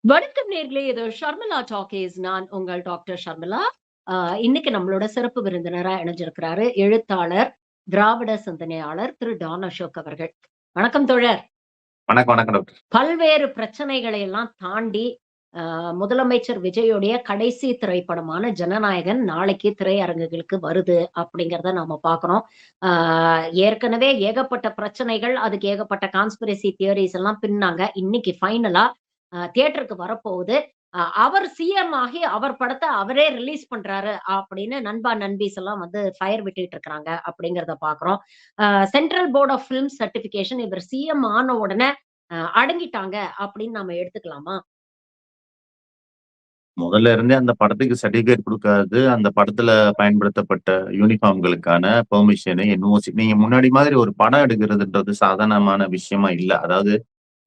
வணக்கம் நேர்களே! இது ஷர்மிளா டாக்கீஸ். நான் உங்கள் டாக்டர் ஷர்மிளா. அ இன்னைக்கு நம்மளோட சிறப்பு விருந்தினரா இணைஞ்சிருக்கிறாரு, எழுத்தாளர், திராவிட சிந்தனையாளர் திரு டான் அசோக் அவர்கள். வணக்கம் தோழர். வணக்கம், வணக்கம் டாக்டர். பல்வேறு பிரச்சனைகளை எல்லாம் தாண்டி, முதலமைச்சர் விஜயுடைய கடைசி திரைப்படமான ஜனநாயகன் நாளைக்கு திரையரங்குகளுக்கு வருது அப்படிங்கிறத நாம பார்க்குறோம். ஆ ஏற்கனவே ஏகப்பட்ட பிரச்சனைகள், அதுக்கு ஏகப்பட்ட கான்ஸ்பிரசி தியரீஸ் எல்லாம் பின்னாங்க. இன்னைக்கு ஃபைனலா தியேட்டருக்கு வரப்போகுது. அவர் சிஎம் ஆகி அவர் படத்த அவரே ரிலீஸ் பண்றாரு அப்படின்னு நண்பா, நண்பீஸ் எல்லாம் வந்து ஃபயர் விட்டுட்டு இருக்காங்க அப்படிங்கிறத பார்க்குறோம். Central board of film certification இவர் சிஎம் ஆன உடனே அடங்கிட்டாங்க அப்படின்னு நாம எடுத்துக்கலாமா? முதல்ல இருந்தே அந்த படத்துக்கு சர்டிபிகேட் குடுக்காதது, அந்த படத்துல பயன்படுத்தப்பட்ட யூனிஃபார்ம்களுக்கான பெர்மிஷனு, என்ஓசி நீங்க முன்னாடி மாதிரி ஒரு படம் எடுக்கிறதுன்றது சாதாரணமான விஷயமா இல்ல. அதாவது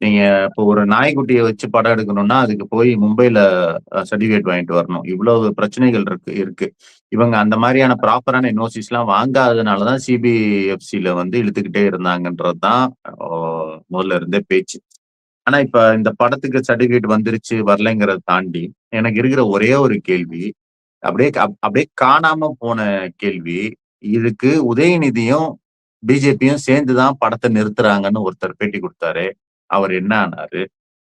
நீங்க இப்போ ஒரு நாய்க்குட்டிய வச்சு படம் எடுக்கணும்னா, அதுக்கு போய் மும்பைல சர்டிபிகேட் வாங்கிட்டு வரணும். இவ்வளவு பிரச்சனைகள் இருக்கு. இவங்க அந்த மாரியான ப்ராப்பரான என்ஓசிஸ்லாம் வாங்காததுனால தான் சிபிஎஃப்சில வந்து இழுத்துக்கிட்டே இருந்தாங்கன்றது தான் முதல்ல இருந்தே பேச்சு. ஆனா இப்ப இந்த படத்துக்கு சர்டிபிகேட் வந்துருச்சு, வரலைங்கிறத தாண்டி, எனக்கு இருக்கிற ஒரே ஒரு கேள்வி, அப்படியே காணாம போன கேள்வி. இதுக்கு உதயநிதியும், பிஜேபியும் சேர்ந்து தான் படத்த நிறுத்துறாங்கன்னு ஒருத்தர் பேட்டி குடுத்தாரு. அவர் என்ன ஆனாரு?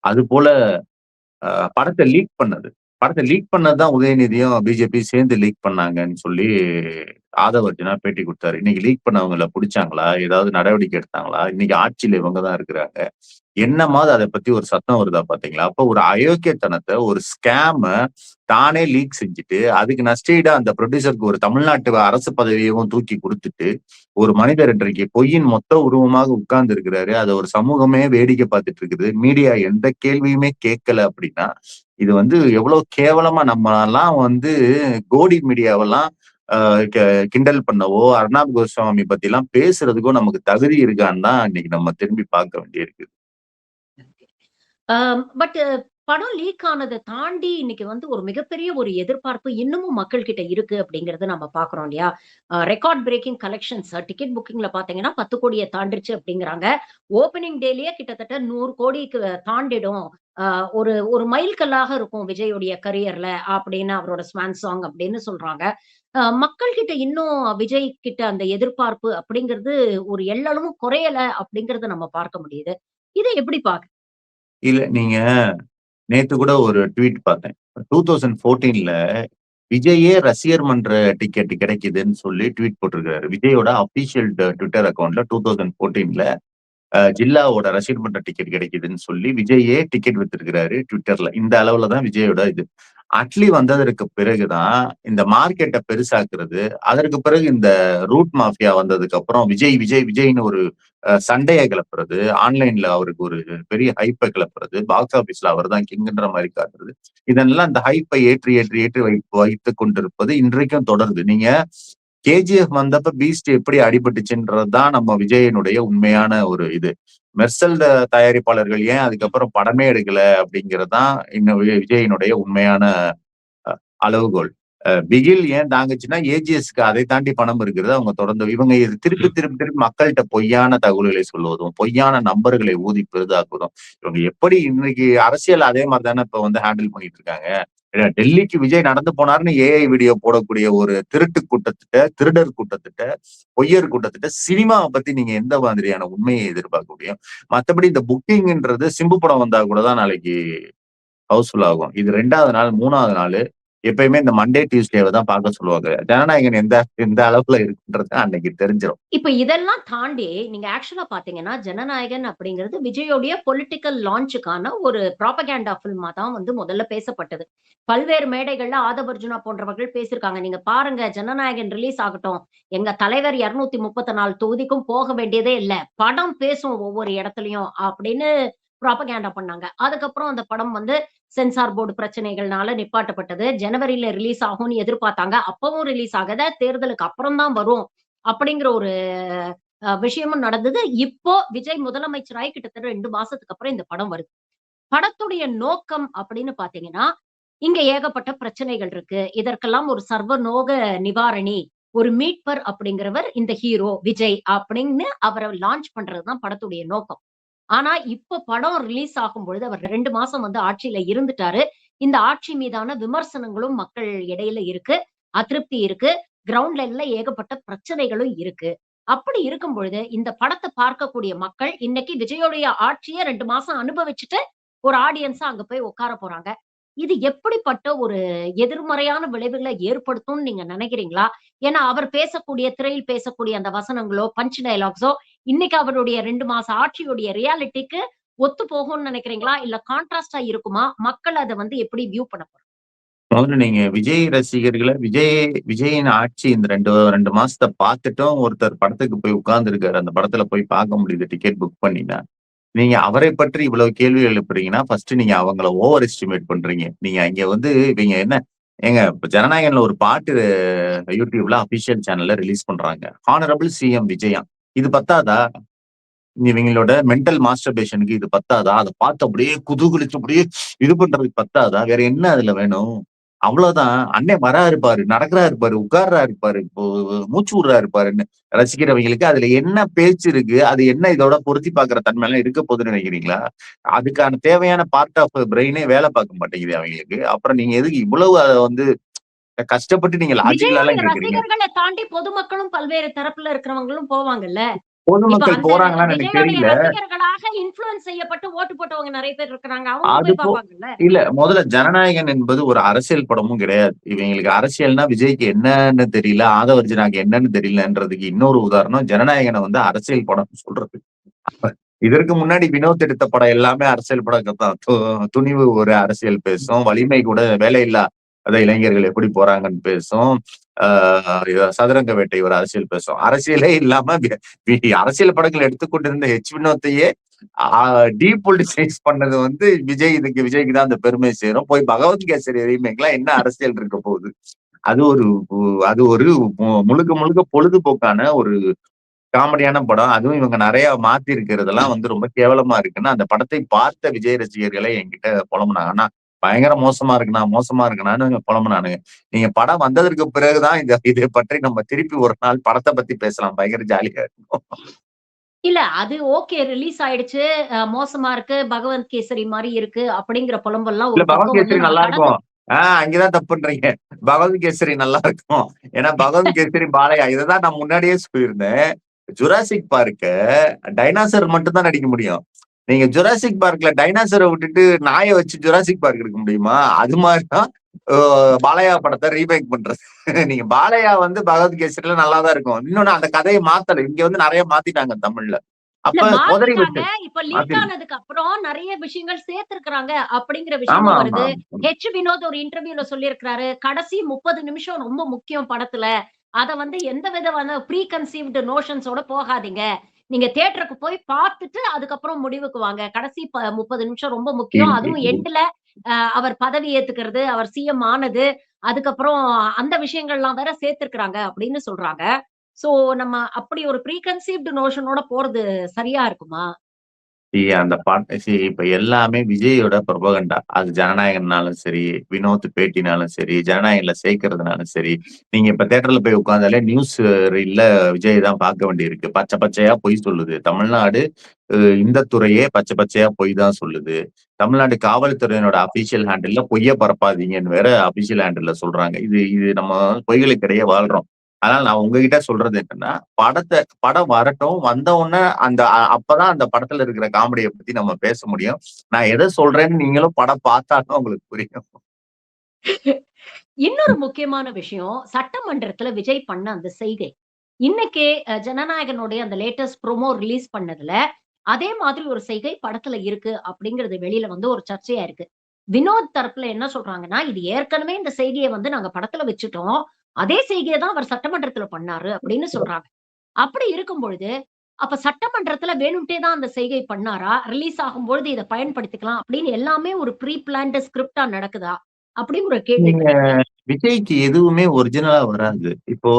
அதுபோல அ படத்த லீக் பண்ணது. படத்த லீக் பண்ணது தான் உதயநிதியும், பிஜேபியும் சேர்ந்து லீக் பண்ணாங்கன்னு சொல்லி ஆதவ் அர்ஜுனா பேட்டி குடுத்தாரு. இன்னைக்கு லீக் பண்ணவங்கள புடிச்சாங்களா? ஏதாவது நடவடிக்கை எடுத்தாங்களா? இன்னைக்கு ஆட்சியில இவங்க தான் இருக்கிறாங்க. என்னமாவது அத பத்தி ஒரு சத்தம் வருதா பாத்தீங்களா? அப்ப ஒரு அயோக்கியத்தனத்த, ஒரு ஸ்கேம தானே லீக் செஞ்சுட்டு, அதுக்கு நஷ்டஈடா அந்த புரொடியூசருக்கு ஒரு தமிழ்நாட்டு அரசு பதவியவும் தூக்கி குடுத்துட்டு, ஒரு மனிதர் இன்றைக்கு பொய்யின் மொத்த உருவமாக உட்கார்ந்து இருக்கிறாரு. அத ஒரு சமூகமே வேடிக்கை பார்த்துட்டு இருக்குது. மீடியா எந்த கேள்வியுமே கேட்கல அப்படின்னா, இது வந்து எவ்வளவு கேவலமா நம்மலாம் வந்து கோடி மீடியாவெல்லாம் அ க கிண்டல் பண்ணவோ, அர்ணாப் கோஸ்வாமி பத்திலாம் பேசுறதுக்கோ நமக்கு தகுதி இருக்கான்னு தான் இன்னைக்கு நம்ம திரும்பி பார்க்க வேண்டியிருக்கு. பட் படம் லீக் ஆனத தாண்டி இன்னைக்கு வந்து ஒரு மிகப்பெரிய ஒரு எதிர்பார்ப்பு இன்னமும் மக்கள் கிட்ட இருக்கு அப்படிங்கிறத நம்ம பார்க்குறோம் இல்லையா? ரெக்கார்ட் பிரேக்கிங் கலெக்ஷன்ஸ் டிக்கெட் புக்கிங்ல பார்த்தீங்கன்னா 10,00,00,000 தாண்டிருச்சு அப்படிங்கிறாங்க. ஓப்பனிங் டேலயே கிட்டத்தட்ட 100,00,00,000க்கு தாண்டிடும். அ ஒரு ஒரு மைல்கல்லாக இருக்கும் விஜயுடைய கரியர்ல அப்படின்னு அவரோட ஸ்வான் சாங் அப்படின்னு சொல்றாங்க. மக்கள் கிட்ட இன்னும் விஜய் கிட்ட அந்த எதிர்பார்ப்பு அப்படிங்கிறது ஒரு எள்ளளவும் குறையல அப்படிங்கிறத நம்ம பார்க்க முடியுது. இத எப்படி இல்ல நீங்க நேத்து கூட ஒரு ட்வீட் பார்த்தேன். 2014ல விஜயே ரசிகர் மன்ற டிக்கெட் கிடைக்குதுன்னு சொல்லி ட்வீட் போட்டிருக்காரு. விஜயோட அபிஷியல் ட்விட்டர் அக்கவுண்ட்ல 2014ல ஜில்லாவோட ரசிகர் மன்ற டிக்கெட் கிடைக்குதுன்னு சொல்லி விஜயே டிக்கெட் வித்திருக்கிறாரு ட்விட்டர்ல. இந்த அளவுல தான் விஜயோட இது. அட்லி வந்ததற்கு பிறகுதான் இந்த மார்க்கெட்ட பெருசாக்குறது. அதற்கு பிறகு இந்த ரூட் மாஃபியா வந்ததுக்கு அப்புறம் விஜய், விஜய், விஜய்ன்னு ஒரு சண்டைய கிளப்புறது. ஆன்லைன்ல அவருக்கு ஒரு பெரிய ஹைப்ப கிளப்புறது. பாக்ஸ் ஆபீஸ்ல அவர்தான் கிங்ன்ற மாரி காட்டுறது. இதெல்லாம் இந்த ஹைப்பை ஏற்றி, ஏற்றி, ஏற்றி வைத்துக் கொண்டிருப்பது இன்றைக்கும் தொடருது. நீங்க கேஜிஎஃப் வந்தப்ப பீஸ்ட் எப்படி அடிபட்டுச்சுன்றது தான் நம்ம விஜயனுடைய உண்மையான ஒரு இது. மெர்சல் தயாரிப்பாளர்கள் ஏன் அதுக்கப்புறம் படமே எடுக்கல அப்படிங்கிறது தான் இன்னும் விஜயினுடைய உண்மையான அ அளவுகோல். பிகில் ஏன் தாங்குச்சுன்னா, ஏஜிஎஸ்க்கு அதை தாண்டி பணம் இருக்கிறது. அவங்க தொடர்ந்து இவங்க இது திருப்பி, திருப்பி, திருப்பி மக்கள்ட்ட பொய்யான தகவல்களை சொல்வதும், பொய்யான நம்பர்களை ஊதி பெரிதாக்குவதும், இவங்க எப்படி இன்னைக்கு அரசியல் அதே மாரி தானே இப்ப வந்து ஹேண்டில் பண்ணிட்டு இருக்காங்க. டெல்லிக்கு விஜய் நடந்து போனாருன்னு ஏஐ வீடியோ போடக்கூடிய ஒரு திருட்டு கூட்டத்திட்ட, திருடர் கூட்டத்திட்ட, பொய்யர் கூட்டத்திட்ட சினிமாவ பத்தி நீங்க எந்த மாதிரியான உண்மையை எதிர்பார்க்க முடியும்? மத்தபடி இந்த புக்கிங்ன்றது சிம்பு படம் வந்தா கூட தான் நாளைக்கு ஹவுஸ்ஃபுல் ஆகும். இது 2வது நாள், 3வது நாளு எப்பயுமே இந்த மண்டே, டியூஸ்டேவ தான் பார்க்க சொல்லுவாங்க. ஜனநாயகன் எந்த எந்த அளவுல இருக்குன்றது அன்னைக்கு தெரிஞ்சிரும். இப்ப இதெல்லாம் தாண்டி, நீங்க ஆக்சுவலா பார்த்தீங்கன்னா, ஜனநாயகன் அப்படிங்கிறது விஜயோடைய பொலிட்டிக்கல் லான்ச்சுக்கான ஒரு ப்ராபகேண்டா ஃபில்மா தான் வந்து முதல்ல பேசப்பட்டது. பல்வேறு மேடைகள்ல ஆதவ் அர்ஜுனா போன்றவர்கள் பேசியிருக்காங்க. நீங்க பாருங்க ஜனநாயகன் ரிலீஸ் ஆகட்டும். எங்க தலைவர் 234 தொகுதிக்கும் போக வேண்டியதே இல்ல. படம் பேசும் ஒவ்வொரு இடத்துலயும் அப்படின்னு ப்ராபகேண்டா பண்ணாங்க. அதுக்கப்புறம் அந்த படம் வந்து சென்சார் போர்டு பிரச்சனைகள்னால நிப்பாட்டப்பட்டது. ஜனவரில ரிலீஸ் ஆகும்னு எதிர்பார்த்தாங்க. அப்பவும் ரிலீஸ் ஆகல. தேர்தலுக்கு அப்புறம் தான் வரும். அப்படிங்கிற ஒரு விஷயமும் நடந்தது. இப்போ விஜய் முதலமைச்சராயி கிட்டத்தட்ட 2 மாசத்துக்கு அப்புறம் இந்த படம் வருது. படத்துடைய நோக்கம் அப்படின்னு பார்த்தீங்கன்னா, இங்க ஏகப்பட்ட பிரச்சனைகள் இருக்கு. இதற்கெல்லாம் ஒரு சர்வநோக நிவாரணி, ஒரு மீட்பர் அப்படிங்கிறவர் இந்த ஹீரோ விஜய் அப்படின்னு அவர லான்ச் பண்றது தான் படத்துடைய நோக்கம். ஆனா இப்ப படம் ரிலீஸ் ஆகும்பொழுது அவர் 2 மாசம் வந்து ஆட்சியில இருந்துட்டாரு. இந்த ஆட்சி மீதான விமர்சனங்களும் மக்கள் இடையில இருக்கு. அதிருப்தி இருக்கு. கிரவுண்ட் லெவல்ல ஏகப்பட்ட பிரச்சனைகளும் இருக்கு. அப்படி இருக்கும் பொழுது, இந்த படத்த பார்க்கக்கூடிய மக்கள் இன்னைக்கு விஜயோடைய ஆட்சிய 2 மாசம் அனுபவிச்சுட்டு, ஒரு ஆடியன்ஸா அங்க போய் உட்கார போறாங்க. இது எப்படிப்பட்ட ஒரு எதிர்மறையான விளைவுகள ஏற்படுத்தும்னு நீங்க நினைக்கிறீங்களா? ஏன்னா, அவர் பேசக்கூடிய திரையில் பேசக்கூடிய அந்த வசனங்களோ, பஞ்ச் டயலாக்ஸோ இன்னைக்கு அவருடைய 2 மாச ஆட்சியுடைய ரியாலிட்டிக்கு ஒத்து போகும்னு நினைக்கிறீங்களா? இல்ல கான்ட்ராஸ்ட்டா இருக்குமா? மக்கள் அத வந்து எப்படி வியூ பண்ண போறாங்க? முதல்ல நீங்க விஜய் ரசிகர்கள விஜயின் ஆட்சி இந்த 2 மாசத்த பார்த்துட்டும் ஒருத்தர் படத்துக்கு போய் உட்கார்ந்திருக்காரு. அந்த படத்துல போய் பார்க்க முடியுது டிக்கெட் புக் பண்ணினா. நீங்க அவரை பற்றி இவ்வளவு கேள்வி எழுப்புறீங்கன்னா, ஃபர்ஸ்ட் நீங்க அவங்கள ஓவர் எஸ்டிமேட் பண்றீங்க. நீங்க இங்க வந்து இவங்க என்ன ஏங்க இப்ப ஜனநாயகன்ல ஒரு பாட்டு YouTubeல அபிஷியல் சேனல்ல ரிலீஸ் பண்றாங்க. Honourable CM Vijaya. இது பத்தாதா? இவங்களோட மென்டல் மாஸ்டர்பேஷனுக்கு இது பத்தாதா? அத பார்த்து அப்படியே குதூகலிச்சு அப்படியே இது பண்றதுக்கு பத்தாதா? வேற என்ன அதுல வேணும்? அவ்வளவுதான். அண்ணன் வராரு பாரு, நடக்குறாரு பாரு, உட்கார்றாரு பாரு, இப்போ மூச்சு விடுறாரு பாருன்னு ரசிக்கிறவங்களுக்கு அதுல என்ன பேச்சு இருக்கு? அது என்ன இதோட பொருத்தி பார்க்கிற தன்மைலாம் இருக்க போகுதுன்னு நினைக்கிறீங்களா? அதுக்கான தேவையான பார்ட் ஆஃப் பிரெயினே வேலை பார்க்க மாட்டேங்குது அவங்களுக்கு. அப்புறம் நீங்க எதுக்கு இவ்வளவு அத வந்து கஷ்டப்பட்டு நீங்க விஜயோடைய லாஜிக்கலாலாம் கேட்கிறீங்க? ரசிகர்கள தாண்டி பொதுமக்களும் பல்வேறு தரப்புல இருக்கிறவங்களும் போவாங்கல்ல. இப்ப பொதுமக்கள் அந்த போறாங்களான்னு எனக்கு விஜயோடைய தெரியல. ரசிகர்களாக இன்ஃப்ளூயன்ஸ் செய்யப்பட்டு ஓட்டு போட்டவங்க நெறைய பேர் இருக்கிறாங்க. அவங்களும் அது போய் பார்ப்பாங்கல்ல. இல்ல. முதல்ல ஜனநாயகன் என்பது ஒரு அரசியல் படமும் கிடையாது. இவங்களுக்கு அரசியல்னா விஜய்க்கு என்னன்னு தெரியல, ஆதவர்ஜுனாக்கு என்னன்னு தெரியலன்றதுக்கு இன்னொரு உதாரணம் ஜனநாயகன வந்து அரசியல் படம்னு சொல்றது. அப்ப இதற்கு முன்னாடி வினோத் எடுத்த படம் எல்லாமே அரசியல் படம் தான். துணிவு ஒரு அரசியல் பேசும். வலிமை கூட வேலையில்லா இளைஞர்கள் எப்படி போறாங்கன்னு பேசும். சதுரங்க வேட்டை ஒரு அரசியல் பேசும். அரசியலே இல்லாம அரசியல் படங்கள் எடுத்துக்கொண்டிருந்த வினோத்தையே டீபொலிட்டிசைஸ் பண்ணது வந்து விஜய்க்கு தான் அந்த பெருமை சேரும். போய் பகவத் கேசரி ரீமேக்லாம் என்ன அரசியல் இருக்க போகுது? அது ஒரு அது ஒரு முழுக்க முழுக்க பொழுதுபோக்கான ஒரு காமெடியான படம். அதுவும் இவங்க நிறைய மாத்தி இருக்கிறதெல்லாம் வந்து ரொம்ப கேவலமா இருக்குன்னு அந்த படத்தை பார்த்த விஜய் ரசிகர்களே என்கிட்ட புலம்புனாங்க. ஆனா பயங்கர மோசமா இருக்குனான்னு புலம்புனானுங்க. நீங்க படம் வந்ததற்கு பிறகுதான் இதை பற்றி நம்ம திருப்பி ஒரு நாள் படத்தை பத்தி பேசலாம். பயங்கர ஜாலியா இருக்கும். இல்ல அது ஓகே ரிலீஸ் ஆயிடுச்சு. மோசமா இருக்கு. பகவந்த் கேசரி மாரி இருக்கு. அப்படிங்கிற புலம்பல்லாம் இல்ல ஒரு பகவத் பக்கம் வந்து கேசரி நம்ம நல்லா கடந்து இருக்கும். அங்கதான் தப்புன்றீங்க. பகவத் கேசரி நல்லா இருக்கும். ஏன்னா பகவத் கேசரி பாலையா இததான் நான் முன்னாடியே சொல்லியிருந்தேன். ஜுராசிக் பார்க்க டைனாசர் மட்டும் தான் நடிக்க முடியும். நீங்க ஜுராசிக் பார்க்ல டைனாசரை விட்டுட்டு நாயை வச்சு ஜுராசிக் பார்க் எடுக்க முடியுமா? அது மாதிரிதான் பாலையா படத்தை ரீமேக் பண்றது. நீங்க பாலையா வந்து பகவத் கேசரில நல்லாதான் இருக்கும். இன்னொன்னு அந்த கதையை மாத்தல. இங்க வந்து நிறைய மாத்திட்டாங்க தமிழ்ல. இல்ல அப்ப உதறி மாத்திட்டாங்க. விட்டு இப்ப லீக் மாத்திரு ஆனதுக்கு அப்புறம் நெறைய விஷயங்கள் சேர்த்திருக்கிறாங்க அப்படிங்கிற விஷயமும் ஆமா. வருது. வினோத் ஒரு இன்டர்வியூல சொல்லியிருக்கிறாரு. கடைசி 30 நிமிஷம் ரொம்ப முக்கியம் படத்துல. அத வந்து எந்த விதமான ப்ரீ கன்சீவ்ட் நோஷன்ஸோட போகாதீங்க. நீங்க தியேட்டருக்கு போய் பார்த்துட்டு அதுக்கப்புறம் முடிவுக்கு வாங்க. கடைசி 30 நிமிஷம் ரொம்ப முக்கியம். அதுவும் எண்டுல அவர் பதவி ஏத்துக்கிறது, அவர் சிஎம் ஆனது, அதுக்கப்புறம் அந்த விஷயங்கள்லாம் வேற சேர்த்திருக்கிறாங்க அப்படின்னு சொல்றாங்க. சோ நம்ம அப்படி ஒரு ப்ரீ கன்சீவ்ட் நோஷனோட போறது சரியா இருக்குமா? அந்த பாட்டு இப்ப எல்லாமே விஜயோட புரபகண்டா. அது ஜனநாயகன்னாலும் சரி, வினோத் பேட்டினாலும் சரி, ஜனநாயகன்ல சேர்க்கிறதுனாலும் சரி, நீங்க இப்ப தியேட்டர்ல போய் உட்கார்ந்தாலே நியூஸ் ரீல்ல விஜய் தான் பார்க்க வேண்டியிருக்கு. பச்சை பச்சையா பொய் சொல்லுது. தமிழ்நாடு இந்த துறையே பச்சை பச்சையா பொய் தான் சொல்லுது. தமிழ்நாடு காவல்துறையினோட அபிஷியல் ஹேண்டில்ல பொய்ய பரப்பாதீங்கன்னு வேற அபிஷியல் ஹேண்டில்ல சொல்றாங்க. இது இது நம்ம பொய்களுக்கிடையே வாழ்றோம். அதனால நான் உங்ககிட்ட சொல்றது என்னன்னா, படம் வரட்டும். வந்த உடனே அப்பதான் அந்த படத்துல இருக்கிற காமெடிய பத்தி நம்ம பேச முடியும். நான் எத சொல்றேன்னு நீங்களும் படம் பார்த்தா தான் உங்களுக்கு புரியும். இன்னொரு முக்கியமான விஷயம், சட்டமன்றத்துல விஜய் பண்ண அந்த செய்கை. இன்னைக்கே ஜனநாயகனுடைய அந்த லேட்டஸ்ட் ப்ரோமோ ரிலீஸ் பண்ணதுல, அதே மாதிரி ஒரு செய்கை படத்துல இருக்கு அப்படிங்கிறது வெளியில வந்து ஒரு சர்ச்சையா இருக்கு. வினோத் தரப்புல என்ன சொல்றாங்கன்னா, இது ஏற்கனவே இந்த செய்கைய வந்து நாங்க படத்துல வச்சுட்டோம். அதே செய்கைய தான் அவர் சட்டமன்றத்துல பண்ணாரு அப்படின்னு சொல்றாங்க. அப்படி இருக்கும் பொழுது, அப்ப சட்டமன்றத்துல வேணும்ட்டே தான் அந்த செய்கை பண்ணாரா? ரிலீஸ் ஆகும்பொழுது இத பயன்படுத்திக்கலாம் அப்படின்னு எல்லாமே ஒரு ப்ரீ பிளான்ட் ஸ்கிரிப்ட்டா நடக்குதா? அப்படின்னு ஒரு கேள்வி நீங்க வருது. விஜய்க்கு எதுவுமே ஒரிஜினலா வராது. இப்போ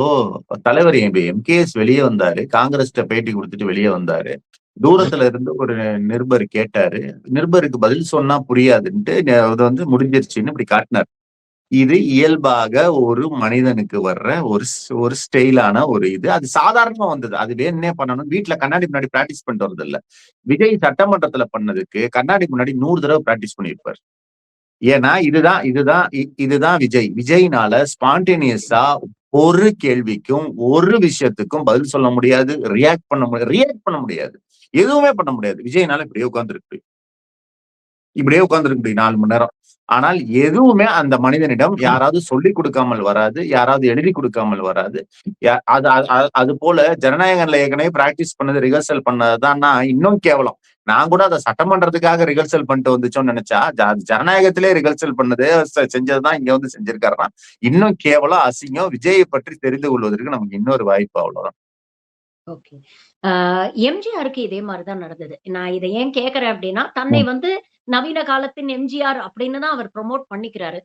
தலைவர் எம்கேஎஸ் வெளிய வந்தாரு. காங்கிரஸ்ட்ட பேட்டி குடுத்துட்டு வெளிய வந்தாரு. தூரத்துல இருந்து ஒரு நிருபர் கேட்டாரு. நிருபருக்கு பதில் சொன்னா புரியாதுன்ட்டு அது வந்து முடிஞ்சிருச்சுன்னு இப்படி காட்டினாரு. இது இயல்பாக ஒரு மனிதனுக்கு வர்ற ஒரு ஸ்டைலான ஒரு இது. அது சாதாரணமா வந்தது. அது வேணும்னே பண்ணணும். வீட்ல கண்ணாடி முன்னாடி பிராக்டிஸ் பண்ணிட்டு வரது இல்ல. விஜய் சட்டமன்றத்துல பண்ணதுக்கு கண்ணாடி முன்னாடி 100 தடவை பிராக்டிஸ் பண்ணியிருப்பாரு. ஏன்னா இதுதான் விஜய். விஜய்னால ஸ்பான்டேனியஸா ஒரு கேள்விக்கும், ஒரு விஷயத்துக்கும் பதில் சொல்ல முடியாது. ரியாக்ட் பண்ண முடியாது. எதுவுமே பண்ண முடியாது. விஜய்னால இப்படியே உட்கார்ந்திருக்க முடியும் 4 மணி நேரம். ஆனால் எதுவுமே அந்த மனிதனிடம் யாராவது சொல்லிக் கொடுக்காமல் வராது. யாராவது எழுதி கொடுக்காமல் வராது. அது அது போல ஜனநாயகன்ல ஏற்கனவே பிராக்டிஸ் பண்ணது, ரிஹர்சல் பண்ணதுதான் இன்னும் கேவலம். நான் கூட அதை சட்டமன்றத்துக்காக ரிஹர்சல் பண்ணிட்டு வந்துச்சோன்னு நினைச்சா, ஜனநாயகத்திலே ரிஹர்சல் பண்ணது செஞ்சதுதான் இங்க வந்து செஞ்சிருக்காருன்னா இன்னும் கேவலம், அசிங்கம். விஜயை பற்றி தெரிந்து கொள்வதற்கு நமக்கு இன்னொரு வாய்ப்பு, அவ்வளவுதான். ஓகே. எம்ஜிஆருக்கு இதே மாரிதான் நடந்தது. நான் இத ஏன் கேட்கிறேன் அப்டின்னா, தன்னை வந்து நவீன காலத்தின் எம்ஜிஆர் அப்படின்னு தான் அவர் ப்ரமோட் பண்ணிக்கிறாரு.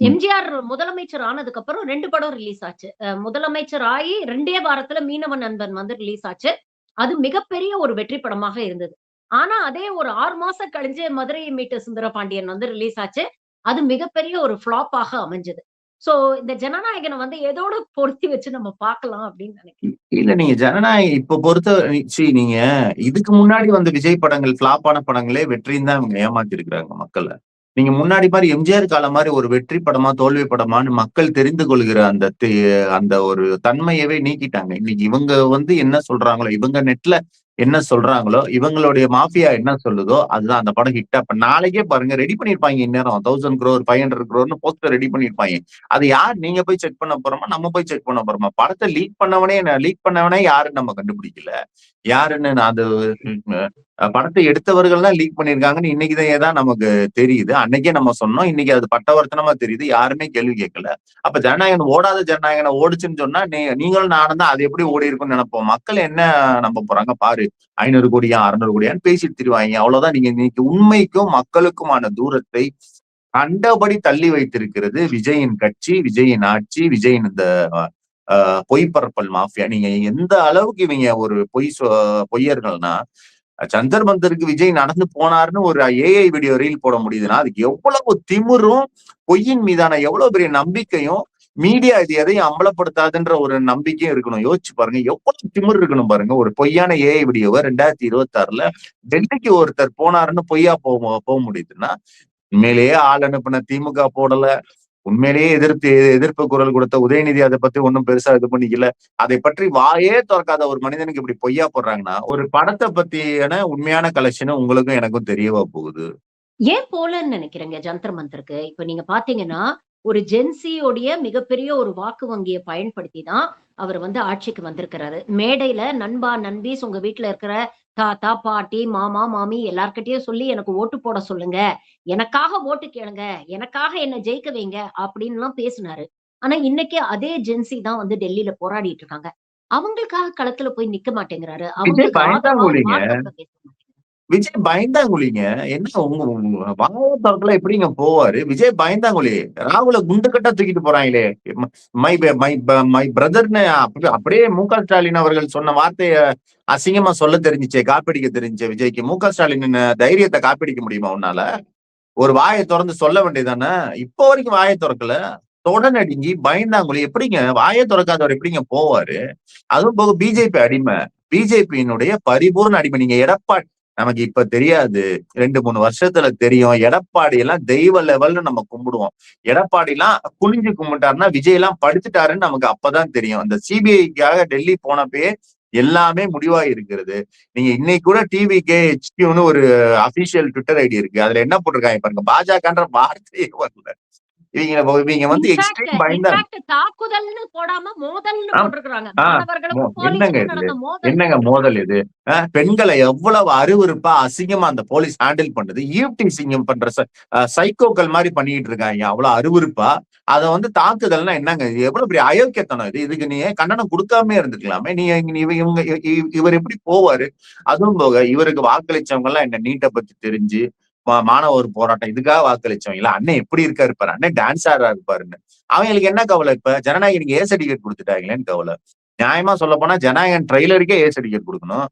எம்ஜிஆர் முதலமைச்சர் ஆனதுக்கு அப்புறம் 2 படம் ரிலீஸ் ஆச்சு. முதலமைச்சர் ஆயி 2 வாரத்துல மீனவ நண்பன் வந்து ரிலீஸ் ஆச்சு. அது மிகப்பெரிய ஒரு வெற்றி படமாக இருந்தது. ஆனா அதே ஒரு 6 மாசம் கழிஞ்சு மதுரையை மீட்ட சுந்தரபாண்டியன் வந்து ரிலீஸ் ஆச்சு. அது மிகப்பெரிய ஒரு ஃப்ளாப்பாக அமைஞ்சது. சோ இந்த ஜனநாயகன வந்து எதோட பொருத்தி வச்சு நம்ம பார்க்கலாம் அப்படின்னு நினைக்கிறேன். இல்ல, நீங்க ஜனநாயகம் இப்ப நீங்க இதுக்கு முன்னாடி வந்த விஜய் படங்கள், ஃபிளாப்பான படங்களே வெற்றின்னு தான் இவங்க ஏமாத்தி இருக்கிறாங்க மக்கள. நீங்க முன்னாடி மாதிரி எம்ஜிஆர் காலம் மாதிரி ஒரு வெற்றி படமா, தோல்வி படமான்னு மக்கள் தெரிந்து கொள்கிற அந்த ஒரு தன்மையவே நீக்கிட்டாங்க. இன்னைக்கு இவங்க வந்து என்ன சொல்றாங்களோ, இவங்க நெட்ல என்ன சொல்றாங்களோ, இவங்களுடைய மாஃபியா என்ன சொல்லுதோ அதுதான் அந்த படம் ஹிட். அப்ப நாளைக்கே பாருங்க, ரெடி பண்ணிருப்பாங்க இந்நேரம் 1000 crore 500 crore போஸ்டர் ரெடி பண்ணிருப்பாங்க. அது யார் நீங்க போய் செக் பண்ண போறோமா, நம்ம போய் செக் பண்ண போறோமா? படத்தை லீக் பண்ணவனே யாருன்னு நம்ம கண்டுபிடிக்கல. யாருன்னு அது படத்தை எடுத்தவர்கள் தான் லீக் பண்ணிருக்காங்கன்னு இன்னைக்குதான் ஏதான் நமக்கு தெரியுது. அன்னைக்கே நம்ம சொன்னோம். இன்னைக்கு அது பட்டவர்த்தனமா தெரியுது. யாருமே கேள்வி கேட்கல. அப்ப ஜனநாயகன் ஓடாத ஜனநாயகனை ஓடுச்சுன்னு சொன்னா நீங்களும் நானும் தான் அது எப்படி ஓடி இருக்கும்னு நினைப்போம். மக்கள் என்ன நம்ப போறாங்க பாரு, 500 கோடியா 600 கோடியான்னு பேசிட்டு திரிவாங்க. அவ்வளவுதான். நீங்க இன்னைக்கு உண்மைக்கும் மக்களுக்குமான தூரத்தை கண்டபடி தள்ளி வைத்திருக்கிறது விஜயின் கட்சி, விஜயின் ஆட்சி, விஜயின் இந்த பொய் பரப்பல் மாஃபியா. நீங்க எந்த அளவுக்கு இவங்க ஒரு பொய்யர்கள்னா, ஜந்தர் மந்தருக்கு விஜய் நடந்து போனாருன்னு ஒரு ஏஐ வீடியோ ரீல் போட முடியுதுன்னா அதுக்கு எவ்வளவு திமிரும், பொய்யின் மீதான எவ்வளவு பெரிய நம்பிக்கையும், மீடியா இது எதையும் அம்பலப்படுத்தாதுன்ற ஒரு நம்பிக்கையும் இருக்கணும். யோசிச்சு பாருங்க, எவ்வளவு திமிர் இருக்கணும் பாருங்க. ஒரு பொய்யான ஏஐ வீடியோவை 2026ல டெல்லிக்கு ஒருத்தர் போனாருன்னு பொய்யா போக முடியுதுன்னா, உண்மையிலேயே ஆள் அனுப்பின திமுக போடல, உண்மையிலேயே எதிர்ப்பு குரல் கொடுத்த உதயநிதி அதை பத்தி ஒன்னும் பெருசா இது பண்ணிக்கல. அதை பற்றி வாயே திறக்காத ஒரு மனிதனுக்கு இப்படி பொய்யா போடுறாங்கன்னா, ஒரு படத்தை பத்தியான உண்மையான கலெக்ஷன் உங்களுக்கும் எனக்கும் தெரியவா போகுது. ஏன் போலன்னு நினைக்கிறேங்க ஜந்தர் மந்தருக்கு? இப்ப நீங்க பாத்தீங்கன்னா, ஒரு ஜென்சியோடைய மிகப்பெரிய ஒரு வாக்கு வங்கியை பயன்படுத்தி தான் அவர் வந்து ஆட்சிக்கு வந்திருக்கிறாரு. மேடையில நண்பா, நண்பீஸ் உங்க வீட்டுல இருக்கிற தாத்தா, பாட்டி, மாமா, மாமி எல்லார்கிட்டயும் சொல்லி எனக்கு ஓட்டு போட சொல்லுங்க. எனக்காக ஓட்டு கேளுங்க. எனக்காக என்ன ஜெயிக்க வைங்க அப்படின்னுலாம் பேசினாரு. ஆனா இன்னைக்கு அதே ஜென்சி தான் வந்து டெல்லியில போராடிட்டு இருக்காங்க. அவங்களுக்காக களத்துல போய் நிக்க மாட்டேங்கிறாரு. அவங்களுக்கு ஆதரவா மாற்றத்தை பேச மாட்டேங்கிறாரு. விஜய் பயந்தாங்குழிங்க. என்ன வாய திறக்கல எப்படிங்க போவாரு? விஜய் பயந்தாங்குழி. ராகுல குண்டு கட்டா தூக்கிட்டு போறாங்களே. மை மை மை பிரதர்ன்னு அப்படியே மு.க. ஸ்டாலின் அவர்கள் சொன்ன வார்த்தைய அசிங்கமா சொல்ல தெரிஞ்சுச்சே, காப்பிடிக்க தெரிஞ்ச விஜய்க்கு மு.க. ஸ்டாலின் தைரியத்தை காப்பிடிக்க முடியுமா உன்னால? ஒரு வாயை திறந்து சொல்ல வேண்டியதானே. இப்போ வரைக்கும் வாயை திறக்கல. தொடநடுங்கி பயந்தாங்குழி. எப்படிங்க வாயை திறக்காதவர் எப்படிங்க போவாரு? அதுவும் போக பிஜேபி அடிமை, பிஜேபியினுடைய பரிபூர்ண அடிமை. நீங்க எடப்பாடி நமக்கு இப்ப தெரியாது, 2-3 வருஷத்துல தெரியும். எடப்பாடி எல்லாம் தெய்வ லெவல்னு நம்ம கும்பிடுவோம். எடப்பாடி எல்லாம் குனிஞ்சு கும்பிட்டாருன்னா விஜய் எல்லாம் படுத்துட்டாருன்னு நமக்கு அப்பதான் தெரியும். அந்த சிபிஐக்காக டெல்லி போனப்பே எல்லாமே முடிவாகி இருக்கிறது. நீங்க இன்னைக்கு கூட டிவிகே HQன்னு ஒரு அபிஷியல் ட்விட்டர் ஐடி இருக்கு. அதுல என்ன போட்டிருக்காங்க பாருங்க, பாஜகன்ற வார்த்தையே வரல. இவங்க வந்து எக்ஸ்ட்ரீம் பயந்தா தாக்குதல்னு போடாம மோதல்னு போட்டிருக்காங்க. என்னங்க மோதல் இது? பெண்களை எவ்வளவு அருவருப்பா அசிங்கமா அந்த போலீஸ் ஹேண்டில் பண்றது, ஈவ்டீசிங் பண்ற சைக்கோக்கள் மாதிரி பண்ணிட்டு இருக்காங்க. அவ்வளவு அருவருப்பா. அதை வந்து தாக்குதல்னா என்னங்க? எவ்வளவு பெரிய அயோக்கியத்தனம் இது. இதுக்கு நீ கண்டனம் கொடுக்காம இருந்துக்கலாமே. இவர் எப்படி போவாரு? அதுவும் போக இவருக்கு வாக்களிச்சவங்க எல்லாம் என்ன நீட்டை பத்தி தெரிஞ்சு மாணவர் போராட்டம் இதுக்காக வாக்களிச்சவங்க இல்ல, அண்ணன் எப்படி இருக்காரு பாரு, அண்ணன் டான்ஸ் ஆடுறா இருப்பாருன்னு. அவங்களுக்கு என்ன கவலை? இப்ப ஜனநாயகனுக்கு ஏ சர்டிபிகேட் கொடுத்துட்டாங்களேன்னு கவலை. நியாயமா சொல்ல போனா ஜனநாயகன் ட்ரெய்லருக்கே ஏ சர்டிபிகேட் கொடுக்கணும்.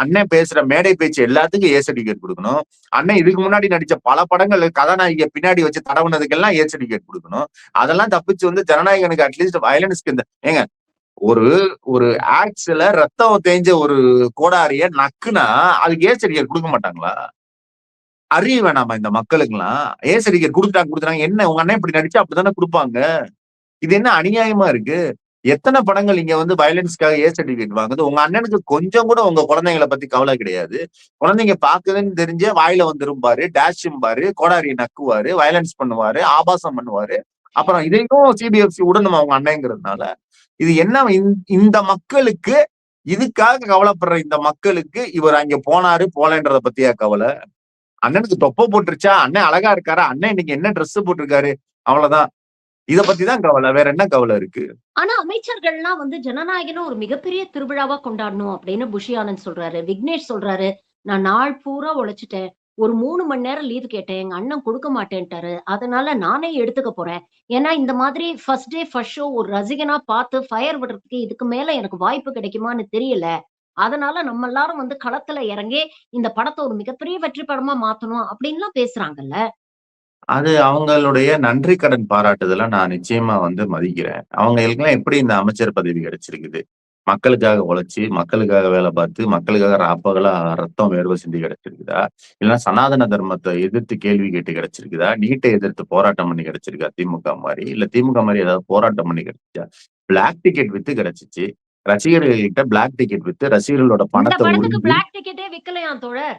அண்ணன் பேசுற மேடை பேச்சு எல்லாத்துக்கும் ஏ சர்டிபிகேட் கொடுக்கணும். அண்ணன் இதுக்கு முன்னாடி நடிச்ச பல படங்கள் கதாநாயகியை பின்னாடி வச்சு தடவுனதுக்கெல்லாம் ஏ சர்டிபிகேட் கொடுக்கணும். அதெல்லாம் தப்பிச்சு வந்து ஜனநாயகனுக்கு அட்லீஸ்ட் வயலன்ஸ்க்கு இந்த ஏங்க ஒரு ஒரு ஆக்ட்ஸ்ல ரத்தம் தேஞ்ச ஒரு கோடாரிய நக்குனா அதுக்கு ஏ சர்டிபிகேட் கொடுக்க மாட்டாங்களா? அறிய வேணாமா இந்த மக்களுக்கெல்லாம்? ஏ சர்டிபிகேட் கொடுத்துட்டாங்க. என்ன உங்க அண்ணன் இப்படி நடிச்சா அப்படித்தானே கொடுப்பாங்க? இது என்ன அநியாயமா இருக்கு? எத்தனை படங்கள் இங்க வந்து வயலன்ஸ்க்காக ஏ சர்டிபிகேட் வாங்குது? உங்க அண்ணனுக்கு கொஞ்சம் கூட உங்க குழந்தைங்களை பத்தி கவலை கிடையாது. குழந்தைங்க பாக்குதுன்னு தெரிஞ்ச வாயில வந்துரும் பாரு, டேஷும் பாரு, கோடாரியை நக்குவாரு, வயலன்ஸ் பண்ணுவாரு, ஆபாசம் பண்ணுவாரு. அப்புறம் இதையும் சிபிஎஃப்சி விடணுமா அவங்க அண்ணங்கிறதுனால? இது என்ன இந்த மக்களுக்கு இதுக்காக கவலைப்படுற இந்த மக்களுக்கு இவர் அங்க போனாரு போலன்றத பத்தியா கவலை? அண்ணனுக்கு தொப்பை போட்டுருச்சா? அண்ணன் அழகா இருக்காரா? அண்ணன் இன்னைக்கு என்ன ட்ரெஸ் போட்டிருக்காரு? அவ்வளவுதான். இத பத்தி தான் கவலை. வேற என்ன கவலை இருக்கு? ஆனா அமைச்சர்கள்லாம் வந்து ஜனநாயகனை ஒரு மிகப்பெரிய திருவிழாவா கொண்டாடணும் அப்படின்னு புஷி ஆனந்த் சொல்றாரு. விக்னேஷ் சொல்றாரு, நான் நாள் பூரா உழைச்சிட்டேன். ஒரு 3 மணி நேரம் லீவ் கேட்டேன். எங்க அண்ணன் குடுக்க மாட்டேன்ட்டாரு. அதனால நானே எடுத்துக்க போறேன். ஏன்னா இந்த மாதிரி ஃபர்ஸ்ட் டே ஃபர்ஸ்ட் ஷோ ஒரு ரசிகனா பார்த்து ஃபயர் விடுறதுக்கு இதுக்கு மேல எனக்கு வாய்ப்பு கிடைக்குமான்னு தெரியல. அதனால நம்ம எல்லாரும் வந்து களத்துல இறங்கி இந்த படத்த ஒரு மிகப்பெரிய வெற்றி படமா மாத்தணும் அப்படின்லாம் பேசுறாங்கல்ல. அது அவங்களுடைய நன்றி கடன் பாராட்டுதல நான் நிச்சயமா வந்து மதிக்கிறேன். அவங்களுக்கெல்லாம் எப்படி இந்த அமைச்சர் பதவி கிடைச்சிருக்குது? மக்களுக்காக உழைச்சு, மக்களுக்காக வேலை பார்த்து, மக்களுக்காக ராப்பகலா ரத்தம் வேர்வை சிந்தி கிடைச்சிருக்குதா? இல்லன்னா சனாதன தர்மத்தை எதிர்த்து கேள்வி கேட்டு கிடைச்சிருக்குதா? நீட்டை எதிர்த்து போராட்டம் பண்ணி கிடைச்சிருக்கா திமுக மாரி? இல்ல திமுக மாரி ஏதாவது போராட்டம் பண்ணி கிடைச்சுச்சா? பிளாக் டிக்கெட் வித்து கிடைச்சிச்சு. ரசிகர்கள்கிட்ட பிளாக் டிக்கெட் வித்து ரசிகர்களோட இந்த பணத்த படத்துக்கு உறிஞ்சு பிளாக் டிக்கெட்டே விக்கலையாம் தோழர்.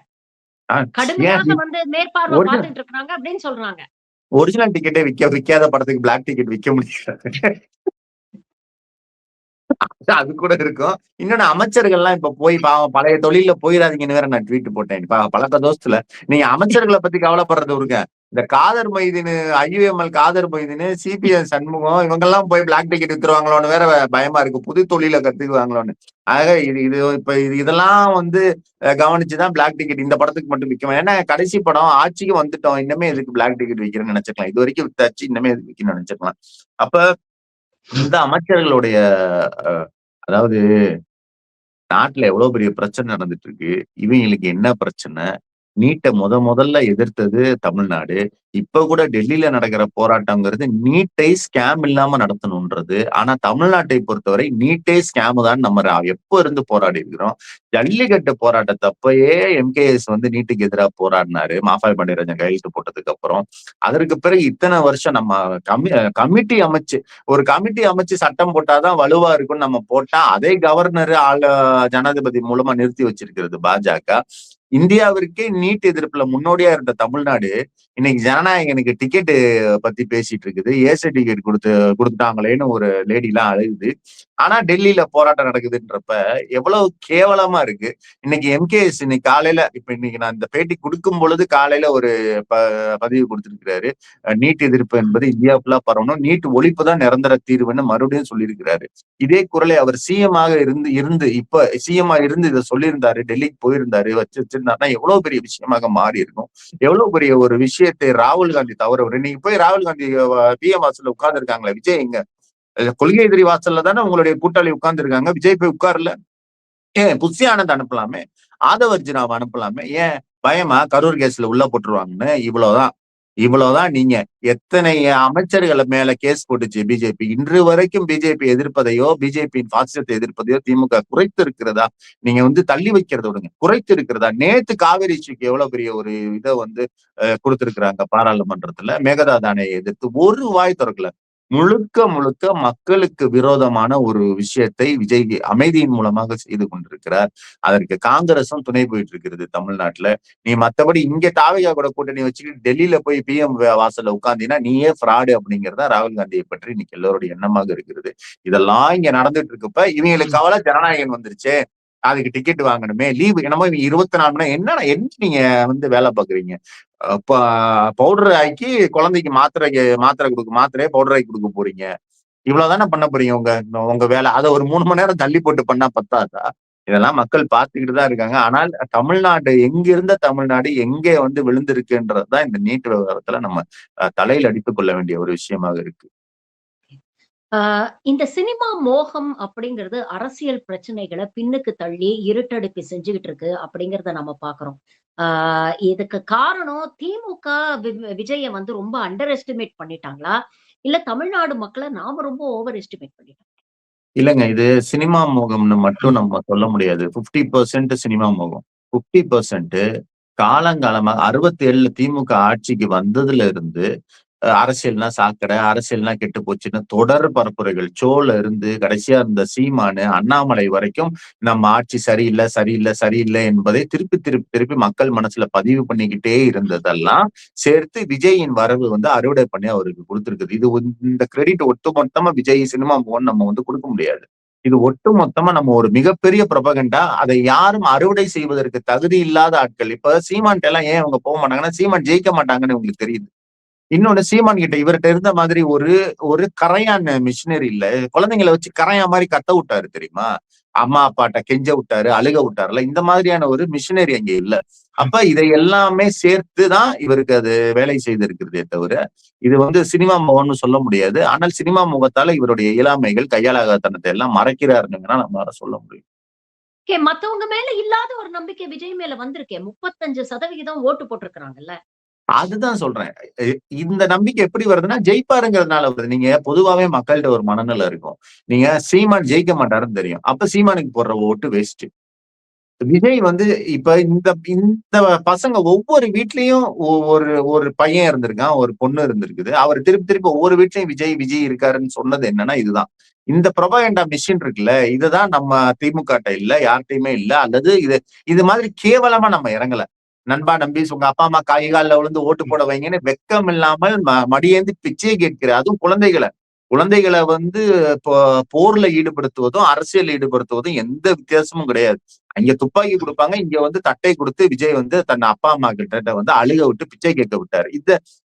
ஆ ஏன் கடுமையாக வந்து மேற்பார்வை ஒரிஜினல் பார்த்துட்டு இருக்காங்க அப்படின்னு சொல்றாங்க. ஒரிஜினல் டிக்கெட்டே விக்காத படத்துக்கு பிளாக் டிக்கெட் விக்க முடியாது. அது கூட இருக்கும். இன்னொன்னு அமைச்சர்கள்லாம் இப்ப போய் பாவம் பழைய தொழில்ல போயிடாதீங்கன்னு வேற நான் ட்வீட் போட்டேன். பழக்க தோஸ்துல நீங்க அமைச்சர்களை பத்தி கவலைப்படுறது விடுங்க. இந்த காதர் மைதீன், ஐயுஎம்எல் காதர் மைதீன், சிபிஎஸ் சண்முகம் இவங்க எல்லாம் போய் பிளாக் டிக்கெட் வித்துருவாங்களோன்னு வேற பயமா இருக்கு. புது தொழில கத்துக்குவாங்களோன்னு. ஆக இதெல்லாம் வந்து கவனிச்சுதான் பிளாக் டிக்கெட் இந்த படத்துக்கு மட்டும் விற்கும். ஏன்னா கடைசி படம் ஆட்சிக்கு வந்துட்டோம். இன்னமே எதுக்கு பிளாக் டிக்கெட் விற்கிறேன்னு நினைச்சுக்கலாம். இது வரைக்கும் வித்தாச்சு, இன்னமே எதுக்கு விற்கணும்னு நினைச்சுக்கலாம். அப்ப இந்த அமைச்சர்களுடைய அதாவது நாட்டுல எவ்வளவு பெரிய பிரச்சனை நடந்துட்டு இருக்கு. இவங்களுக்கு என்ன பிரச்சனை? நீட்டை முதல்ல எதிர்த்தது தமிழ்நாடு. இப்ப கூட டெல்லியில நடக்கிற போராட்டம்ங்கிறது நீட்டை ஸ்கேம் இல்லாம நடத்தணும்ன்றது. ஆனா தமிழ்நாட்டை பொறுத்தவரை நீட்டே ஸ்கேம் தான் நம்ம எப்ப இருந்து போராடி இருக்கிறோம். ஜல்லிக்கட்டு போராட்டத்தப்பயே எம்கேஎஸ் வந்து நீட்டுக்கு எதிராக போராடினாரு. மாஃபாய் பாண்டியராஜன் கையெழுத்து போட்டதுக்கு அப்புறம். அதற்கு பிறகு இத்தனை வருஷம் நம்ம கமிட்டி அமைச்சு ஒரு கமிட்டி அமைச்சு சட்டம் போட்டாதான் வலுவா இருக்கும்னு நம்ம போட்டா அதே கவர்னர் ஜனாதிபதி மூலமா நிறுத்தி வச்சிருக்கிறது பாஜக. இந்தியாவிற்கே நீட் எதிர்ப்புல முன்னோடியா இருந்த தமிழ்நாடு இன்னைக்கு ஜனநாயகனுக்கு டிக்கெட் பத்தி பேசிட்டு இருக்குது. ஏ சர்டிபிகேட் கொடுத்துட்டாங்களேன்னு ஒரு லேடி எல்லாம் அழுகுது. ஆனா டெல்லியில போராட்டம் நடக்குதுன்றப்ப எவ்வளவு கேவலமா இருக்கு. இன்னைக்கு எம்கேஎஸ் இன்னைக்கு காலையில இன்னைக்கு நான் இந்த பேட்டி கொடுக்கும் பொழுது காலையில ஒரு பதிவு கொடுத்திருக்கிறாரு. நீட் எதிர்ப்பு என்பது இந்தியா ஃபுல்லா பரவணும், நீட் ஒழிப்பு தான் நிரந்தர தீர்வுன்னு மறுபடியும் சொல்லியிருக்கிறாரு. இதே குரலை அவர் சிஎம் ஆக இருந்து இப்ப சிஎம் இருந்து இதை சொல்லியிருந்தாரு, டெல்லிக்கு போயிருந்தாரு, வச்சிருந்தாருன்னா எவ்வளவு பெரிய விஷயமாக மாறி இருக்கும். எவ்வளவு பெரிய ஒரு விஷயத்தை ராகுல் காந்தி தவற இன்னைக்கு போய் ராகுல் காந்தி பிஎம் வாசல்ல உட்கார்ந்து இருக்காங்களே, விஜய் எங்க? கொள்கை எதிரி வாசல்ல தானே உங்களுடைய கூட்டாளி உட்கார்ந்து இருக்காங்க. விஜய் போய் உட்கார்ல. ஏன் புஷி ஆனந்த் அனுப்பலாமே, ஆதவர்ஜுனாவை அனுப்பலாமே? ஏன் பயமா? கரூர் கேஸ்ல உள்ள போட்டுருவாங்கன்னு. இவ்வளவுதான். நீங்க எத்தனை அமைச்சர்களை மேல கேஸ் போட்டுச்சு பிஜேபி. இன்று வரைக்கும் பிஜேபி எதிர்ப்பதையோ பிஜேபியின் பாசிசத்தை எதிர்ப்பதையோ திமுக குறைத்து இருக்கிறதா? நீங்க வந்து தள்ளி வைக்கிறத விடுங்க, குறைத்து இருக்கிறதா? நேத்து காவிரி இஷ்யூக்கு எவ்வளவு பெரிய ஒரு இதை வந்து கொடுத்திருக்கிறாங்க பாராளுமன்றத்துல. மேகதாது அணையை எதிர்த்து ஒரு வாய் திறக்கல. முழுக்க மக்களுக்கு விரோதமான ஒரு விஷயத்தை விஜய் அமைதியின் மூலமாக செய்து கொண்டிருக்கிறார். அதற்கு காங்கிரசும் துணை போயிட்டு இருக்கிறது தமிழ்நாட்டுல. நீ மத்தபடி இங்க தாவையா கூட கூட்டணி வச்சுக்கிட்டு டெல்லியில போய் பிஎம் வாசல்ல உட்கார்ந்தீங்கன்னா நீயே ஃப்ராடு அப்படிங்கிறதா ராகுல் காந்தியை பற்றி இன்னைக்கு எல்லோருடைய எண்ணமாக இருக்கிறது. இதெல்லாம் இங்க நடந்துட்டு இருக்கப்ப இவங்களுக்கு கவலை ஜனநாயகம் வந்துருச்சு, அதுக்கு டிக்கெட் வாங்கணுமே, லீவு என்னமோ 24 மணி நேரம். என்ன நீங்க வந்து வேலை பாக்குறீங்க? பவுடர் ஆக்கி குழந்தைக்கு மாத்திரையே பவுடர் ஆக்கி கொடுக்க போறீங்க. இவ்வளவுதானே பண்ண போறீங்க உங்க வேலை. அதை ஒரு 3 மணி நேரம் தள்ளி போட்டு பண்ணா பத்தாதா? இதெல்லாம் மக்கள் பார்த்துக்கிட்டு தான் இருக்காங்க. ஆனால் தமிழ்நாடு எங்கிருந்த தமிழ்நாடு எங்கே வந்து விழுந்திருக்குன்றதுதான் இந்த நீட் விவகாரத்துல நம்ம தலையில் அடித்துக் கொள்ள வேண்டிய ஒரு விஷயமாக இருக்கு. ஆ, இந்த சினிமா மோகம் அப்படிங்கிறது அரசியல் பிரச்சனைகள பின்னுக்கு தள்ளி இருட்டடிப்பு செஞ்சுகிட்டு இருக்கு அப்படிங்கிறத நம்ம பார்க்கிறோம். ஆ, இதுக்கு காரணம் திமுக விஜய வந்து ரொம்ப அண்டர் எஸ்டிமேட் பண்ணிட்டாங்களா? இல்ல தமிழ்நாடு மக்கள நாம ரொம்ப ஓவர் எஸ்டிமேட் பண்ணிட்டோம். இல்லங்க. இது சினிமா மோகம்னு மட்டும் நம்ம சொல்ல முடியாது. 50% சினிமா மோகம். 50% காலங்காலமா 67ல திமுக ஆட்சிக்கு வந்ததுல இருந்து அரசியல்னா சாக்கடை, அரசியல்னா கெட்டு போச்சுன்னு தொடர் பரப்புரைகள். சோல இருந்து கடைசியா இருந்த சீமானு, அண்ணாமலை வரைக்கும் நம்ம ஆட்சி சரியில்ல, சரியில்ல, சரியில்ல என்பதை திருப்பி, திருப்பி, திருப்பி மக்கள் மனசுல பதிவு பண்ணிக்கிட்டே இருந்ததெல்லாம் சேர்த்து விஜயின் வரவு வந்து அறுவடை பண்ணி அவருக்கு குடுத்திருக்குது. இது இந்த கிரெடிட் ஒட்டுமொத்தமா விஜய் சினிமா மோகன் நம்ம வந்து குடுக்க முடியாது. இது ஒட்டுமொத்தமா நம்ம ஒரு மிகப்பெரிய புரபகண்டா. அதை யாரும் அறுவடை செய்வதற்கு தகுதி இல்லாத ஆட்கள். இப்ப சீமான்ட்ட எல்லாம் ஏன் அவங்க போமாட்டாங்கன்னா, சீமான் ஜெயிக்க மாட்டாங்கன்னு உங்களுக்கு தெரியுது. இன்னொன்னு சீமான் கிட்ட இவர்ட்ட இருந்த மாதிரி ஒரு ஒரு கரையான் மிஷினரி இல்ல. குழந்தைங்கள வச்சு கரையான் மாரி கத்த விட்டாரு தெரியுமா? அம்மா, அப்பாட்ட கெஞ்ச விட்டாரு, அழுக விட்டாருல்ல. இந்த மாதிரியான ஒரு மிஷினரி அங்க இல்ல. அப்ப இதை எல்லாமே சேர்த்து தான் இவருக்கு அது வேலை செய்திருக்கிறதே தவிர, இது வந்து சினிமா முகம்னு சொல்ல முடியாது. ஆனால் சினிமா முகத்தால இவருடைய இயலாமைகள், கையாலாகாத்தனத்தை எல்லாம் மறைக்கிறாருன்னு வேணா நம்மளால சொல்ல முடியும். மத்தவங்க மேல இல்லாத ஒரு நம்பிக்கை விஜய் மேல வந்திருக்கே. 35% ஓட்டு போட்டிருக்கிறாங்கல்ல. அதுதான் சொல்றேன். எ இந்த நம்பிக்கை எப்படி வருதுன்னா, ஜெயிப்பாருங்கிறதுனால வருது. நீங்க பொதுவாவே மக்கள்ட்ட ஒரு மனநிலை இருக்கும். நீங்க சீமான் ஜெயிக்க மாட்டாருன்னு தெரியும். அப்ப சீமானுக்கு போடுற ஓட்டு வேஸ்ட். விஜய் வந்து இப்ப இந்த இந்த பசங்க ஒவ்வொரு வீட்லயும் ஒரு ஒரு பையன் இருந்திருக்கான், ஒரு பொண்ணு இருந்திருக்குது. அவர் திருப்பி திருப்பி ஒவ்வொரு வீட்லயும் விஜய், விஜய் இருக்காருன்னு சொன்னது என்னன்னா இதுதான். இந்த புரொபகண்டா மெஷின் இருக்குல்ல, இதுதான் நம்ம திமுகட்ட இல்ல, யார்ட்டயுமே இல்ல. அல்லது இது இது மாதிரி கேவலமா நம்ம இறங்கல. நண்பா நம்பி உங்க அப்பா அம்மா கை கால்ல விழுந்து ஓட்டு போட வைங்கன்னு வெட்கம் இல்லாமல் மடியேந்தி பிச்சையை கேட்கிற அதுவும் குழந்தைகள. குழந்தைகள வந்து போர்ல ஈடுபடுத்துவதும், அரசியல் ஈடுபடுத்துவதும் எந்த வித்தியாசமும் கிடையாது. அங்க துப்பாக்கி குடுப்பாங்க. இங்க வந்து தட்டை குடுத்து விஜய் வந்து தன் அப்பா, அம்மா கிட்ட வந்து அழுக விட்டு பிச்சை கேட்க விட்டாரு.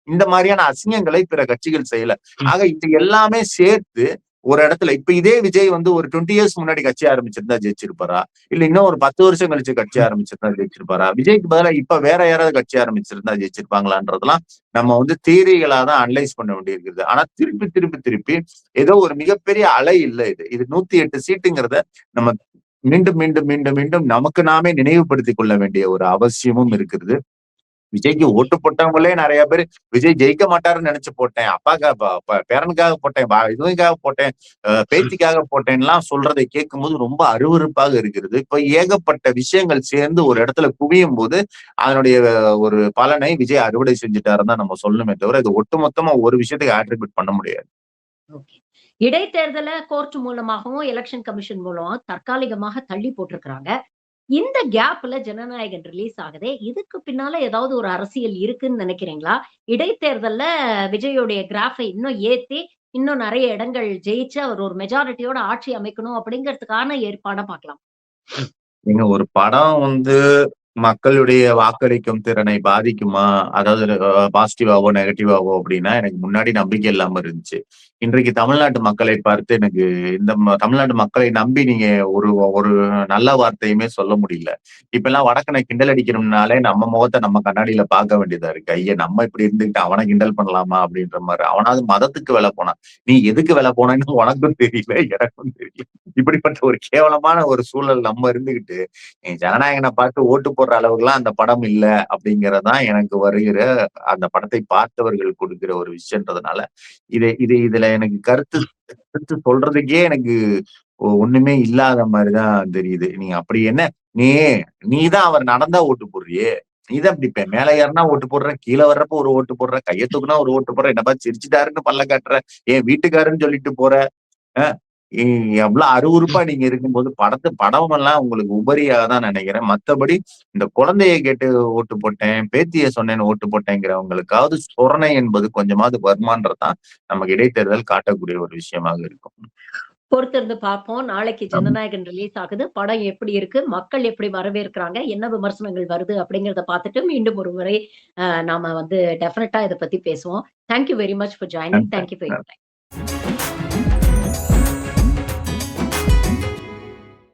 இந்த மாரியான அசிங்கங்களை பிற கட்சிகள் செய்யல. ஆக இது எல்லாமே சேர்த்து ஒரு இடத்துல இப்ப இதே விஜய் வந்து ஒரு 20 இயர்ஸ் முன்னாடி கட்சி ஆரம்பிச்சிருந்தா ஜெயிச்சிருப்பாரா? இல்ல இன்னும் ஒரு 10 வருஷம் கழிச்சு கட்சி ஆரம்பிச்சிருந்தா ஜெயிச்சிருப்பாரா? விஜய்க்கு பதிலா இப்ப வேற யாராவது கட்சி ஆரம்பிச்சிருந்தா ஜெயிச்சிருப்பாங்களான்றதெல்லாம் நம்ம வந்து தியரிகளா தான் அனலைஸ் பண்ண வேண்டியிருக்குது. ஆனா திருப்பி, திருப்பி, திருப்பி ஏதோ ஒரு மிகப்பெரிய அலை இல்ல இது. இது 108 சீட்டுங்கிறத நம்ம மீண்டும், மீண்டும், மீண்டும், மீண்டும் நமக்கு நாமே நினைவுபடுத்திக் கொள்ள வேண்டிய ஒரு அவசியமும் இருக்கிறது. விஜய்க்கு ஓட்டு போட்டவங்களே நெறைய பேரு விஜய் ஜெயிக்க மாட்டாருன்னு நெனச்சு போட்டேன். அப்பாக்கா பேரனுக்காக போட்டேன், இதுவுக்காக போட்டேன், பேத்திக்காக போட்டேன்லாம் சொல்றதை கேட்கும்போது ரொம்ப அருவருப்பாக இருக்கிறது. இப்ப ஏகப்பட்ட விஷயங்கள் சேர்ந்து ஒரு இடத்துல குவியும்போது, அதனுடைய ஒரு பலனை விஜய் அறுவடை செஞ்சுட்டாருன்னு தான் நம்ம சொல்லணுமே தவிர, இது ஒட்டுமொத்தமா ஒரு விஷயத்துக்கு ஆட்ரிபியூட் பண்ண முடியாது. ஓகே. இடைத்தேர்தல கோர்ட் மூலமாகவும், எலக்ஷன் கமிஷன் மூலமா தற்காலிகமாக தள்ளி போட்டிருக்கிறாங்க. இந்த கேப்ல ஜனநாயகன் ரிலீஸ் ஆகுதே. இதுக்கு பின்னால ஏதாவது ஒரு அரசியல் இருக்குன்னு நினைக்கிறீங்களா? இடைத்தேர்தல்ல விஜயோடைய கிராஃபை இன்னும் ஏத்தி, இன்னும் நெறைய இடங்கள் ஜெயிச்சு அவர் ஒரு மெஜாரிட்டியோட ஆட்சி அமைக்கணும் அப்படிங்கிறதுக்கான ஏற்பாட பார்க்கலாம். நீங்க ஒரு படம் வந்து மக்களுடைய வாக்களிக்கும் திறனை பாதிக்குமா? அதாவது பாசிட்டிவாவோ, நெகட்டிவாவோ அப்படின்னா எனக்கு முன்னாடி நம்பிக்கை இல்லாம இருந்துச்சு. இன்றைக்கு தமிழ்நாட்டு மக்களை பார்த்து எனக்கு இந்த தமிழ்நாட்டு மக்களை நம்பி நீங்க ஒரு ஒரு நல்ல வார்த்தையுமே சொல்ல முடியல. இப்பல்லாம் வடக்கனை கிண்டல் அடிக்கணும்னாலே நம்ம முகத்த நம்ம கண்ணாடியில பார்க்க வேண்டியதா இருக்கு. ஐய! நம்ம இப்படி இருந்துகிட்டு அவன கிண்டல் பண்ணலாமா? அப்படின்ற மாரி. அவனாவது மதத்துக்கு விலை போனான். நீ எதுக்கு விலை போனன்னு உனக்கும் தெரியல, எனக்கும் தெரியல. இப்படிப்பட்ட ஒரு கேவலமான ஒரு சூழல் நம்ம இருந்துகிட்டு ஜனநாயகனை பார்த்து ஓட்டு போடுற அளவுக்குலாம் அந்த படம் இல்ல அப்படிங்கறதான் எனக்கு வருகிற அந்த படத்தை பார்த்தவர்கள் கொடுக்கிற ஒரு விஷயம்ன்றதுனால இதுல எனக்கு கருத்து சொல்றதுக்கே எனக்கு ஒண்ணுமே இல்லாத மாதிரிதான் தெரியுது. நீ அப்படி என்ன நீ நீதான் அவர் நடந்தா ஓட்டு போடுறியே. நீதான் இப்படி மேல ஏறினா ஓட்டு போடுற, கீழே வர்றப்ப ஒரு ஓட்டு போடுற, கையை தூக்குனா ஒரு ஓட்டு போடுற, என்னப்பா சிரிச்சுட்டாருன்னு பல்ல காட்டுற, ஏன் வீட்டுக்காருன்னு சொல்லிட்டு போற. எவ்வளவு அருவருப்பா நீங்க இருக்கும்போது படம் எல்லாம் உங்களுக்கு உபரியாக தான் நினைக்கிறேன். மத்தபடி இந்த குழந்தைய கேட்டு ஓட்டு போட்டேன், பேத்திய சொன்னேன்னு ஓட்டு போட்டேங்கிறவங்களுக்காவது சொரணை என்பது கொஞ்சமாவது வருமானதான் நமக்கு இடைத்தேர்தல் காட்டக்கூடிய ஒரு விஷயமாக இருக்கும். பொறுத்திருந்து பார்ப்போம். நாளைக்கு ஜனநாயகன் ரிலீஸ் ஆகுது. படம் எப்படி இருக்கு? மக்கள் எப்படி வரவேற்கிறாங்க? என்ன விமர்சனங்கள் வருது? அப்படிங்கிறத பார்த்துட்டு மீண்டும் ஒரு முறை நாம வந்து டெஃபினட்டா இத பத்தி பேசுவோம். Thank you very much for joining. Thank you for your time.